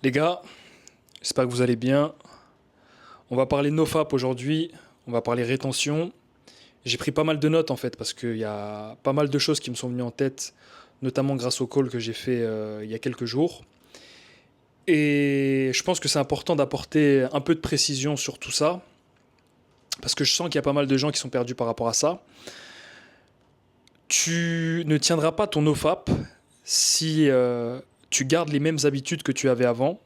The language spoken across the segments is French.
Les gars, j'espère que vous allez bien. On va parler NoFap aujourd'hui, on va parler rétention. J'ai pris pas mal de notes en fait parce qu'il y a pas mal de choses qui me sont venues en tête, notamment grâce au call que j'ai fait il y a quelques jours. Et je pense que c'est important d'apporter un peu de précision sur tout ça parce que je sens qu'il y a pas mal de gens qui sont perdus par rapport à ça. Tu ne tiendras pas ton NoFap si tu gardes les mêmes habitudes que tu avais avant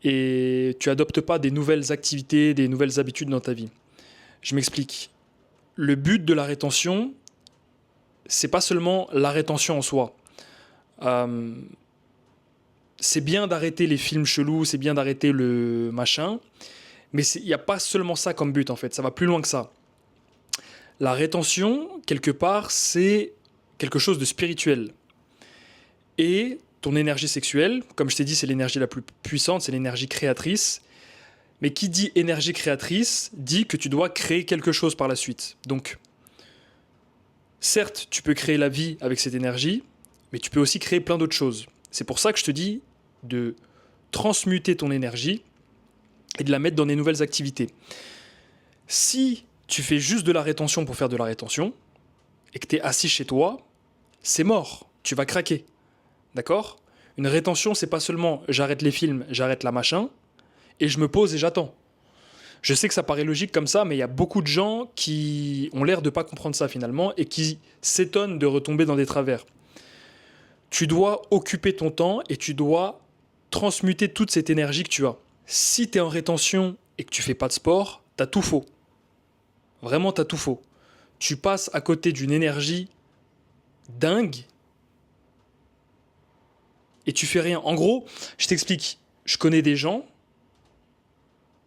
et tu adoptes pas des nouvelles activités, des nouvelles habitudes dans ta vie. Je m'explique. Le but de la rétention, c'est pas seulement la rétention en soi. Euh, c'est bien d'arrêter les films chelous, c'est bien d'arrêter le machin, mais il n'y a pas seulement ça comme but en fait, ça va plus loin que ça. La rétention, quelque part, c'est quelque chose de spirituel. Et ton énergie sexuelle, comme je t'ai dit, c'est l'énergie la plus puissante, c'est l'énergie créatrice. Mais qui dit énergie créatrice dit que tu dois créer quelque chose par la suite. Donc, certes, tu peux créer la vie avec cette énergie, mais tu peux aussi créer plein d'autres choses. C'est pour ça que je te dis de transmuter ton énergie et de la mettre dans des nouvelles activités. Si tu fais juste de la rétention pour faire de la rétention, et que tu es assis chez toi, c'est mort, tu vas craquer. D'accord ? Une rétention, c'est pas seulement j'arrête les films, j'arrête la machin, et je me pose et j'attends. Je sais que ça paraît logique comme ça, mais il y a beaucoup de gens qui ont l'air de pas comprendre ça finalement et qui s'étonnent de retomber dans des travers. Tu dois occuper ton temps et tu dois transmuter toute cette énergie que tu as. Si tu es en rétention et que tu fais pas de sport, t'as tout faux. Vraiment, t'as tout faux. Tu passes à côté d'une énergie dingue et tu fais rien. En gros, je t'explique. Je connais des gens,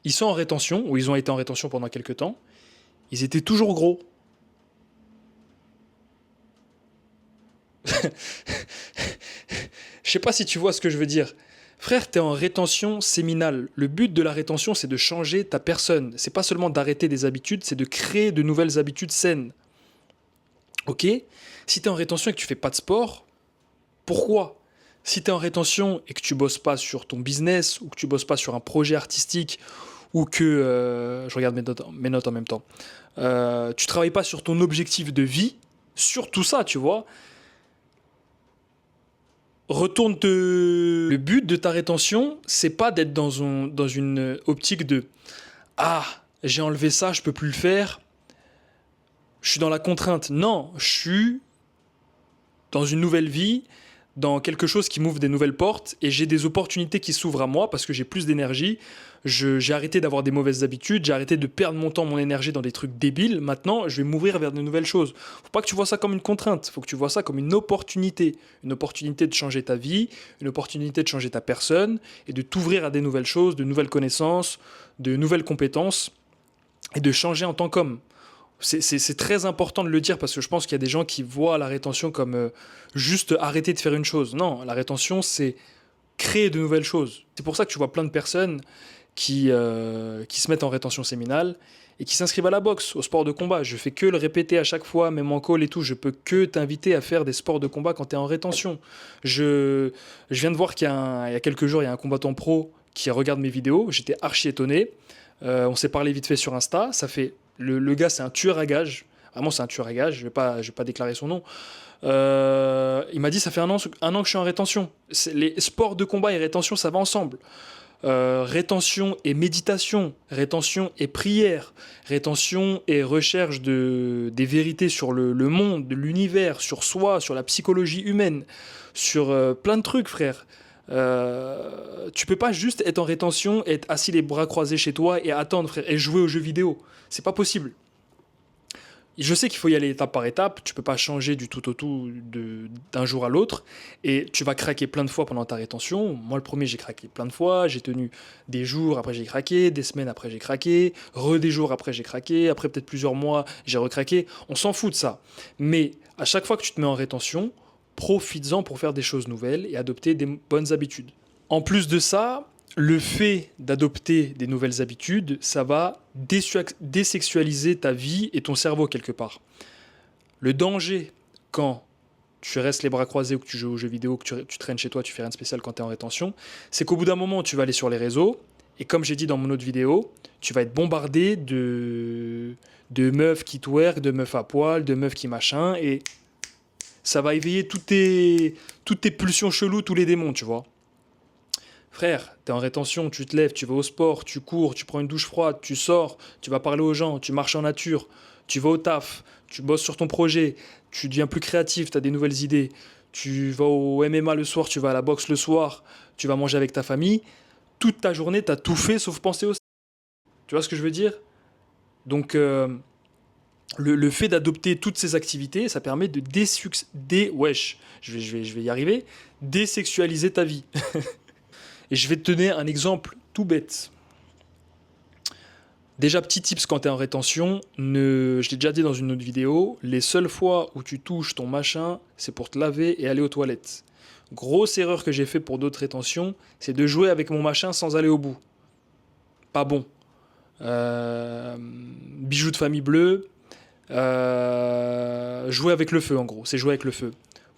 ils sont en rétention, ou ils ont été en rétention pendant quelques temps, ils étaient toujours gros. Je sais pas si tu vois ce que je veux dire. Frère, t'es en rétention séminale. Le but de la rétention, c'est de changer ta personne. C'est pas seulement d'arrêter des habitudes, c'est de créer de nouvelles habitudes saines. Ok ? Si t'es en rétention et que tu fais pas de sport, pourquoi ? Si t'es en rétention et que tu bosses pas sur ton business, ou que tu bosses pas sur un projet artistique, ou que je regarde mes notes en même temps, tu travailles pas sur ton objectif de vie, sur tout ça, tu vois, retourne-te. Le but de ta rétention, c'est pas d'être dans une optique de ah, j'ai enlevé ça, je peux plus le faire, je suis dans la contrainte. Non, je suis dans une nouvelle vie, dans quelque chose qui m'ouvre des nouvelles portes et j'ai des opportunités qui s'ouvrent à moi parce que j'ai plus d'énergie. J'ai arrêté d'avoir des mauvaises habitudes, j'ai arrêté de perdre mon temps, mon énergie dans des trucs débiles. Maintenant, je vais m'ouvrir vers de nouvelles choses. Faut pas que tu vois ça comme une contrainte, faut que tu vois ça comme une opportunité. Une opportunité de changer ta vie, une opportunité de changer ta personne et de t'ouvrir à des nouvelles choses, de nouvelles connaissances, de nouvelles compétences et de changer en tant qu'homme. C'est très important de le dire parce que je pense qu'il y a des gens qui voient la rétention comme juste arrêter de faire une chose. Non, la rétention, c'est créer de nouvelles choses. C'est pour ça que tu vois plein de personnes qui se mettent en rétention séminale et qui s'inscrivent à la boxe, au sport de combat. Je fais que le répéter à chaque fois, même en call et tout. Je peux que t'inviter à faire des sports de combat quand tu es en rétention. Je viens de voir il y a quelques jours, il y a un combattant pro qui regarde mes vidéos. J'étais archi étonné. On s'est parlé vite fait sur Insta. Ça fait le gars, c'est un tueur à gages. Vraiment, c'est un tueur à gages. Je vais pas déclarer son nom. Il m'a dit ça fait un an que je suis en rétention. Les sports de combat et rétention, ça va ensemble. Rétention et méditation, rétention et prière, rétention et recherche des vérités sur le monde, de l'univers, sur soi, sur la psychologie humaine, sur plein de trucs, frère. Tu peux pas juste être en rétention, être assis les bras croisés chez toi et attendre, frère, et jouer aux jeux vidéo. C'est pas possible. Je sais qu'il faut y aller étape par étape, tu peux pas changer du tout au tout d'un jour à l'autre, et tu vas craquer plein de fois pendant ta rétention. Moi, le premier, j'ai craqué plein de fois, j'ai tenu des jours, après j'ai craqué, des semaines après j'ai craqué, des jours après j'ai craqué, après peut-être plusieurs mois, j'ai recraqué. On s'en fout de ça. Mais à chaque fois que tu te mets en rétention, profites-en pour faire des choses nouvelles et adopter des bonnes habitudes. En plus de ça, le fait d'adopter des nouvelles habitudes, ça va désexualiser ta vie et ton cerveau quelque part. Le danger quand tu restes les bras croisés ou que tu joues aux jeux vidéo, que tu traînes chez toi, tu fais rien de spécial quand tu es en rétention, c'est qu'au bout d'un moment, tu vas aller sur les réseaux, et comme j'ai dit dans mon autre vidéo, tu vas être bombardé de meufs qui twerk, de meufs à poil, de meufs qui machin, et ça va éveiller toutes tes pulsions cheloues, tous les démons, tu vois. Frère, t'es en rétention, tu te lèves, tu vas au sport, tu cours, tu prends une douche froide, tu sors, tu vas parler aux gens, tu marches en nature, tu vas au taf, tu bosses sur ton projet, tu deviens plus créatif, t'as des nouvelles idées, tu vas au MMA le soir, tu vas à la boxe le soir, tu vas manger avec ta famille. Toute ta journée, t'as tout fait sauf penser au... Tu vois ce que je veux dire? Donc, le fait d'adopter toutes ces activités, ça permet de wesh, je vais y arriver, désexualiser ta vie. Et je vais te donner un exemple tout bête. Déjà, petit tips quand tu es en rétention, je l'ai déjà dit dans une autre vidéo, les seules fois où tu touches ton machin, c'est pour te laver et aller aux toilettes. Grosse erreur que j'ai fait pour d'autres rétentions, c'est de jouer avec mon machin sans aller au bout. Pas bon. Bijoux de famille bleue, jouer avec le feu en gros, c'est jouer avec le feu.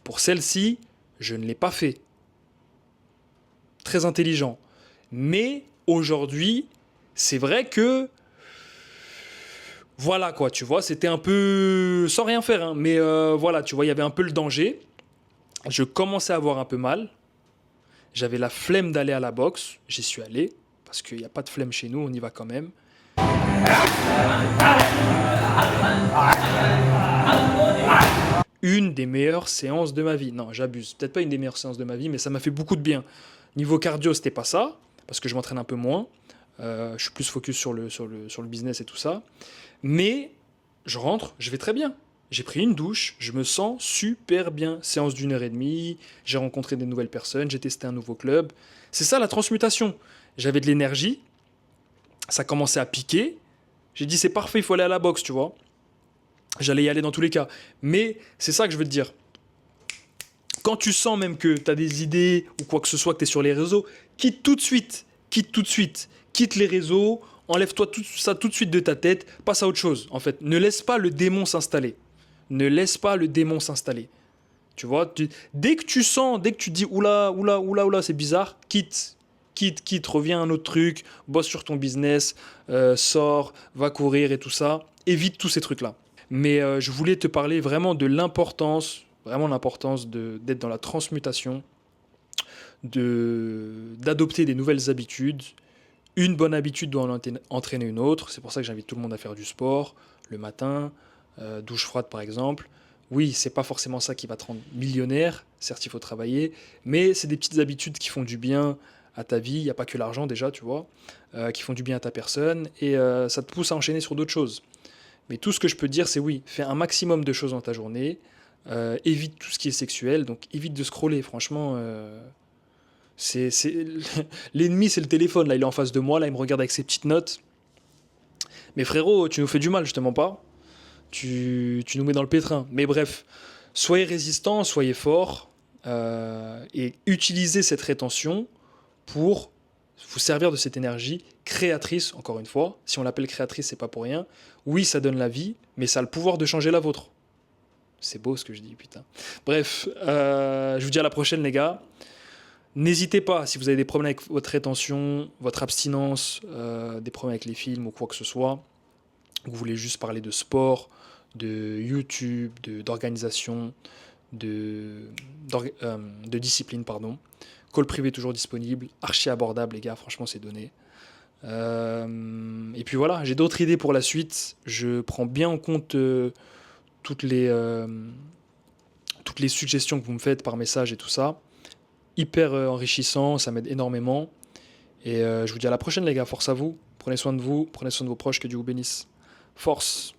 Pour celle-ci, je ne l'ai pas fait. Très intelligent. Mais aujourd'hui, c'est vrai que voilà quoi, tu vois, c'était un peu sans rien faire, hein, mais voilà, tu vois, il y avait un peu le danger. Je commençais à avoir un peu mal. J'avais la flemme d'aller à la boxe. J'y suis allé parce qu'il n'y a pas de flemme chez nous, on y va quand même. Une des meilleures séances de ma vie. Non, j'abuse. Peut-être pas une des meilleures séances de ma vie, mais ça m'a fait beaucoup de bien. Niveau cardio, c'était pas ça, parce que je m'entraîne un peu moins. Je suis plus focus sur le business et tout ça. Mais je rentre, je vais très bien. J'ai pris une douche, je me sens super bien. Séance d'1 h 30, j'ai rencontré des nouvelles personnes, j'ai testé un nouveau club. C'est ça la transmutation. J'avais de l'énergie, ça commençait à piquer. J'ai dit c'est parfait, il faut aller à la boxe, tu vois. J'allais y aller dans tous les cas. Mais c'est ça que je veux te dire. Quand tu sens même que tu as des idées ou quoi que ce soit, que tu es sur les réseaux, quitte tout de suite. Quitte les réseaux, enlève-toi tout ça tout de suite de ta tête, passe à autre chose. En fait, ne laisse pas le démon s'installer. Ne laisse pas le démon s'installer. Tu vois, dès que tu sens, dès que tu dis oula, c'est bizarre, quitte, reviens à un autre truc, bosse sur ton business, sors, va courir et tout ça. Évite tous ces trucs-là. Mais je voulais te parler vraiment de l'importance, d'être dans la transmutation, d'adopter des nouvelles habitudes. Une bonne habitude doit en entraîner une autre. C'est pour ça que j'invite tout le monde à faire du sport le matin, douche froide par exemple. Oui, c'est pas forcément ça qui va te rendre millionnaire. Certes, il faut travailler, mais c'est des petites habitudes qui font du bien à ta vie. Il n'y a pas que l'argent déjà, tu vois, qui font du bien à ta personne et ça te pousse à enchaîner sur d'autres choses. Mais tout ce que je peux te dire, c'est oui, fais un maximum de choses dans ta journée. Évite tout ce qui est sexuel, donc évite de scroller. Franchement, c'est l'ennemi, c'est le téléphone. Là, il est en face de moi. Là, il me regarde avec ses petites notes. Mais frérot, tu nous fais du mal, je te mens pas. Tu nous mets dans le pétrin. Mais bref, soyez résistants, soyez forts et utilisez cette rétention pour vous servir de cette énergie créatrice, encore une fois. Si on l'appelle créatrice, c'est pas pour rien. Oui, ça donne la vie, mais ça a le pouvoir de changer la vôtre. C'est beau ce que je dis, putain. Bref, je vous dis à la prochaine, les gars. N'hésitez pas, si vous avez des problèmes avec votre rétention, votre abstinence, des problèmes avec les films ou quoi que ce soit, vous voulez juste parler de sport, de YouTube, d'organisation, de discipline, pardon. Call privé toujours disponible, archi abordable, les gars, franchement, c'est donné. Et puis voilà, j'ai d'autres idées pour la suite. Je prends bien en compte toutes les suggestions que vous me faites par message et tout ça. Hyper enrichissant, ça m'aide énormément. Et je vous dis à la prochaine, les gars. Force à vous. Prenez soin de vous, prenez soin de vos proches, que Dieu vous bénisse. Force.